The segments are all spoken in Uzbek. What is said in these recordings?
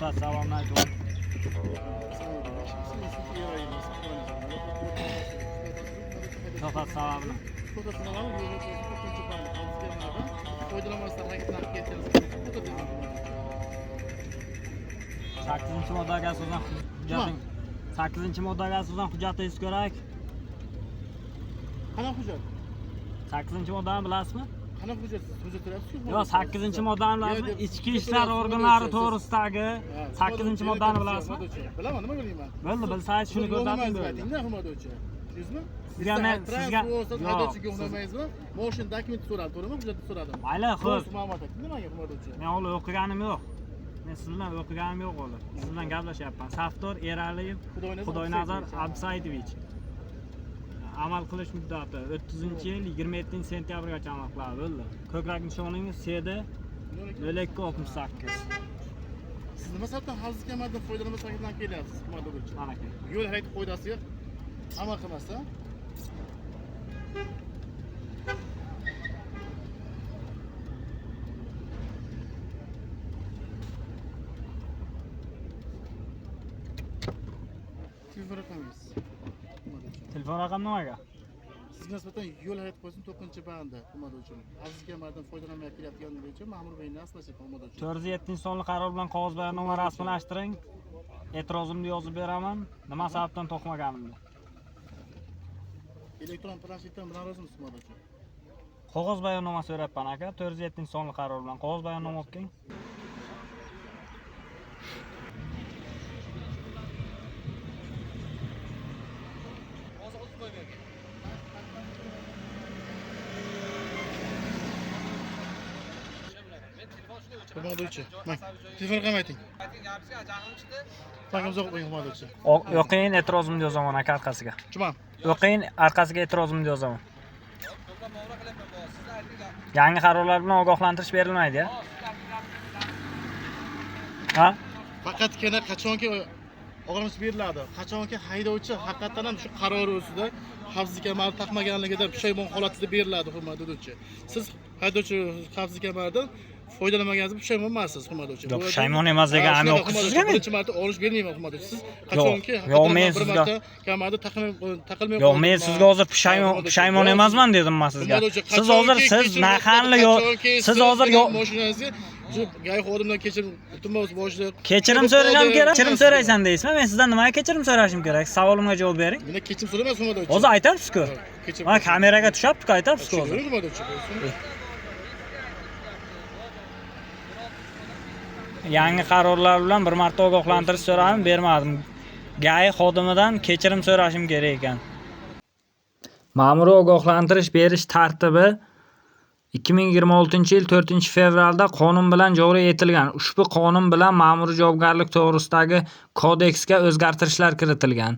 Ruxsat, salomlar alaykum. Ruxsat sababini. Sakkizinchi moddaga asosan hujjating. 8-moddaga asosan hujjatingiz kerak. Qanaqa hujjat? 8-moddani bilasizmi? Qanaqa hujjat? Hujjat berasiz-ku? Yo'q, 8-moddani bilasizmi? Ichki ishlar organlari to'g'risidagi 8-moddani bilasizmi? Bilaman, nima bilmayman. Bo'ldi, bilsangiz shuni ko'rsating bo'ldi. Aytingda, hurmatlovchi. Tushundingizmi? Sizga haydovchiga uxlamaysizmi? Mashina dokument so'radi, to'g'rimi? Hujjatni so'radim. Mayli, xo'p. Ma'lumot ayting, nimaga hurmatlovchi? Men hali o'qiganim yo'q. Men siz bilan o'qiganim yo'q hali. Siz bilan gaplashyapman. Saftor Eraliyev Xudoynazar Absaidovich. Amal qilish muddati 30-yil 27-sentyabrgacha amal qiladi. Bo'ldi. Ko'krak nishoningiz CD 0268. Siz nima sababdan xavfsizlik kamaridan foydalanmasdan kelyapsiz, hurmatlovchi? Mana aka. Yo'l harakati qoidasiga amal qilmasdan telefon raqamingiz. Telefon raqami nimaga? Sizga nisbatan yo'l harakati qoidasining 4-bandi, hurmatlovchi. Xavfsizlik kamaridan foydalanmay kelayotgani bo'yicha ma'mur bilan aslashish, hurmatlovchi. 407-sonli qaror bilan qog'oz bayonnoma rasmiylashtiring. E'tirozimni yozib beraman. Nima sababdan to'xtamaganimni. Elektron planshetdan bilan rozimisiz, hurmatlovchi? Qog'oz bayonnoma so'rayapman aka. 407-sonli qaror bilan qog'oz bayonnoma o'qing. Hurmatlovchi, mana telefon raqamini ayting. Raqamni qo'ying, hurmatlovchi. O'qing, e'tirozimni yozaman aka orqasiga. Tuman. O'qing, orqasiga e'tirozimni yozaman. Yangi qarorlar bilan ogohlantirish berilmaydi-ya. Ha? Faqatgina qachonki ogohlantirish beriladi. Qachonki haydovchi haqiqatan ham shu qaror ustida xavfsizlik kamarini taqmaganligida pushaymon holatida beriladi, hurmatlovchi. Siz haydovchi xavfsizlik kamaridan foydalanmaganingizda pushaymon emassiz, hurmatlovchi. Yo'q, pushaymon emas deganim yo'q. Sizga men birinchi marta olish bermayman, hurmatlovchi. Siz qachonki men bir sizga marta kamarni taqilmay yo'q, men sizga hozir pushaymon emasman dedim men sizga. Siz hozir naqanli yo'q. Siz hozir yo'q. Mashinangizga shu gay xodimdan kechirim iltimos boshida kechirim so'rashim kerak. Kechirim so'raysan deysizmi? Men sizdan nimaga kechirim so'rashim kerak? Savolimga javob bering. Men kechirim so'ramayman, hurmatlovchi. Hozir aytasiz-ku. Mana kameraga tushyapti-ku, aytasiz-ku hozir. Yangi qarorlar bilan bir marta ogohlantirish so'radim, bermadim. GAI xodimidan kechirim so'rashim kerak ekan. Ma'muriy ogohlantirish berish tartibi 2026-yil 4-fevralda qonun bilan joriy etilgan. Ushbu qonun bilan ma'muriy javobgarlik to'g'risidagi kodeksga o'zgartirishlar kiritilgan.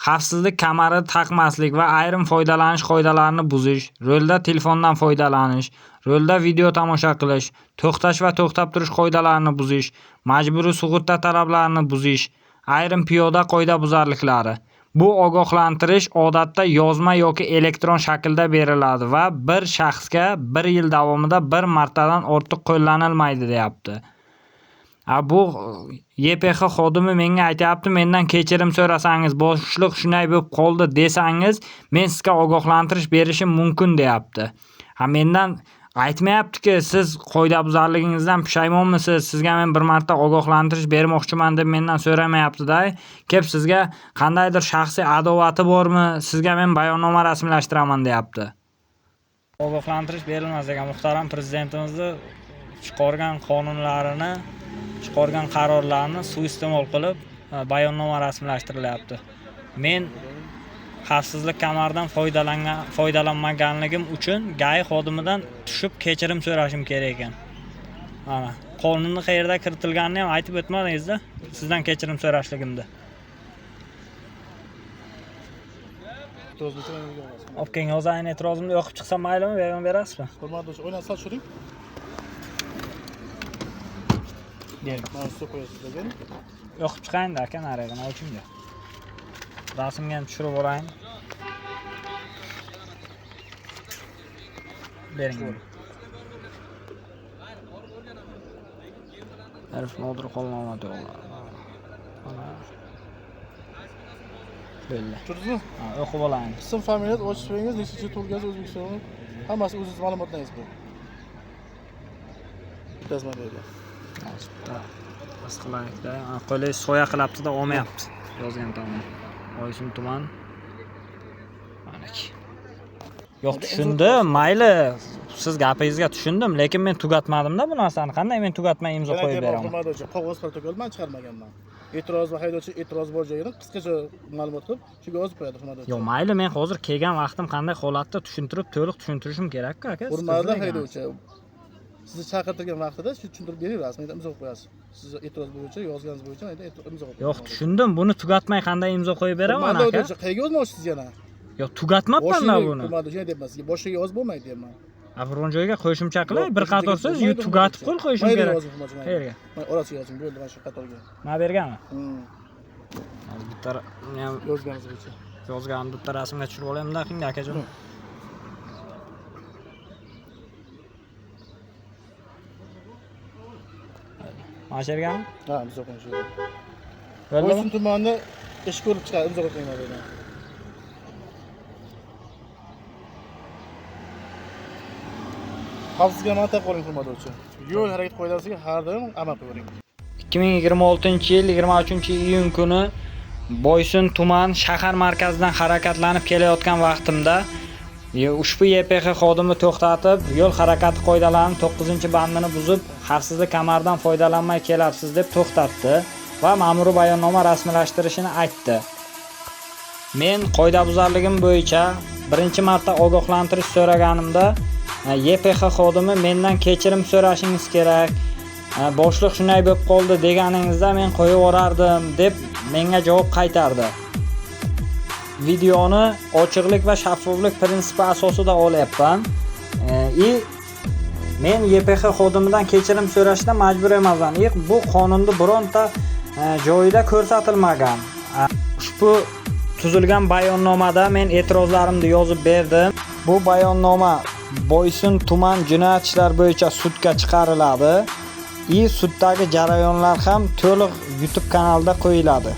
Xavfsizlik kamari taqmaslik va ayrim foydalanish qoidalarini buzish, ro'lda telefondan foydalanish, ro'lda video tomosha qilish, to'xtash va to'xtab turish qoidalarini buzish, majburiy sug'urta talablarini buzish, ayrim piyoda qoidabuzarliklari. Bu ogohlantirish odatda yozma yoki elektron shaklda beriladi va bir shaxsga 1 yil davomida bir martadan ortiq qo'llanilmaydi, deyapti. Bu YPX xodimi menga aytayapti, mendan kechirim so'rasangiz, boshliq shunday bo'lib qoldi desangiz, men sizga ogohlantirish berishim mumkin, deyapti. Mendan aytmayapti-ki, siz qoidabuzarligingizdan pushaymonmisiz, sizga men bir marta ogohlantirish bermoqchiman deb mendan so'ramayapti-da. Kelib sizga qandaydir shaxsiy adovati bormi, sizga men bayonnoma rasmiylashtiraman, deyapti. Ogohlantirish berilmas degan muhtaram prezidentimizni chiqargan qonunlarini, chiqargan qarorlarni suiiste'mol qilib bayonnoma rasmiylashtirilyapti. Men xavfsizlik kamaridan foydalanmaganligim uchun GAI xodimidan tushib kechirim so'rashim kerak ekan. Mana, qonunning qayerda kiritilganini ham aytib o'tmadingiz-da, sizdan kechirim so'rashligimda. O'pkang, hozir ayni e'tirozimni o'qib chiqsam maylimi, bergan berasizmi? Hurmatlovchi, o'ynab sal tushing. Bering. Mana shu qo'yasiz. O'qib chiqayin-da aka, narig'ini oching-da. Rasmga ham tushirib olayin. Bering. Arif Nodir qo'llanma to'g'ri. Belli. Tushundingizmi? Ha, o'qib olaylik. Ism, familiyangiz, ochiqingiz, nechinchi tug'ilganingiz, O'zbekiston. Hammasi o'zingiz ma'lumotlaringiz bu. Yozma bergan. Bitta bas qilaylik-da. Qo'li soya qilibdi-da, olmayapti. Yozgan tomon. Boysun tuman. Manaki. Yo'q, tushundim, mayli. Siz gapingizga tushundim, lekin men tugatmadim-da bu narsani. Qanday men tugatmay imzo qo'yib beraman? Qog'oz protokol men chiqarmaganman. E'tiroz va haydovchi e'tiroz bor joyini qisqacha ma'lumot qilib, shunga yozib qo'yadi hurmatli. Yo'q, mayli, men hozir kelgan vaqtim qanday holatda tushuntirib, to'liq tushuntirishim kerak-ku, aka. Hurmatli haydovchi. Sizni chaqirtirgan vaqtida shu tushuntirib berasiz, menda imzo qo'yasiz. Siz e'tiroz bo'yicha, yozganingiz bo'yicha menda imzo qo'yasiz. Yo'q, tushundim. Buni tugatmay qanday imzo qo'yib beraman, aka? Haydovchi, qayerga yozmoqchisiz yana? Yo'q, tugatmabman-da buni. Hurmatli, shunday deyapman sizga. Boshiga yozib bo'lmaydi deyapman. Biron joyga qo'shimcha qilay, bir qator so'z tugatib qo'y qo'yishim kerak. Qayerga? Men orasiga yozing, bo'ldi, mana shu qatorga. Mana berganmi? Bitta men Yozganingiz bo'yicha. yozganimni bitta rasmga tushirib olaymi-da, qingda akajon. Mana shu yergami? Ha, imzo qo'yish shu. Bo'ldi. Boysun tumanida ish ko'rib chiqadi, imzo qo'yinglar deyman. Xavfsizga ma'ta qo'ying hurmatli. Yo'l harakat qoidasiga har doim amal qiling. 2026-yil 23-iyun kuni Boysun tuman shahar markazidan harakatlanib kelayotgan vaqtimda ushbu YPX xodimi to'xtatib, yo'l harakati qoidalarining 9-bandini buzib, xavfsizlik kamaridan foydalanmay kelibsiz deb to'xtatdi va ma'muriy bayonnoma rasmiylashtirishini aytdi. Men qoidabuzarligim bo'yicha birinchi marta ogohlantirish so'raganimda YPX xodimi mendan kechirim so'rashingiz kerak, boshliq shunday bo'lib qoldi deganingizda men qo'yib yuborardim deb menga javob qaytardi. Videoni ochiqlik va shaffoflik prinsipi asosida olyapman. Men YPX xodimidan kechirim so'rashda majbur emasman. Bu qonunda bironta joyida ko'rsatilmagan. Ushbu tuzilgan bayonnomada men e'tirozlarimni yozib berdim. Bu bayonnoma Boysun tuman jinoyat ishlari bo'yicha sudga chiqariladi. Suddagi jarayonlar ham to'liq YouTube kanalida qo'yiladi.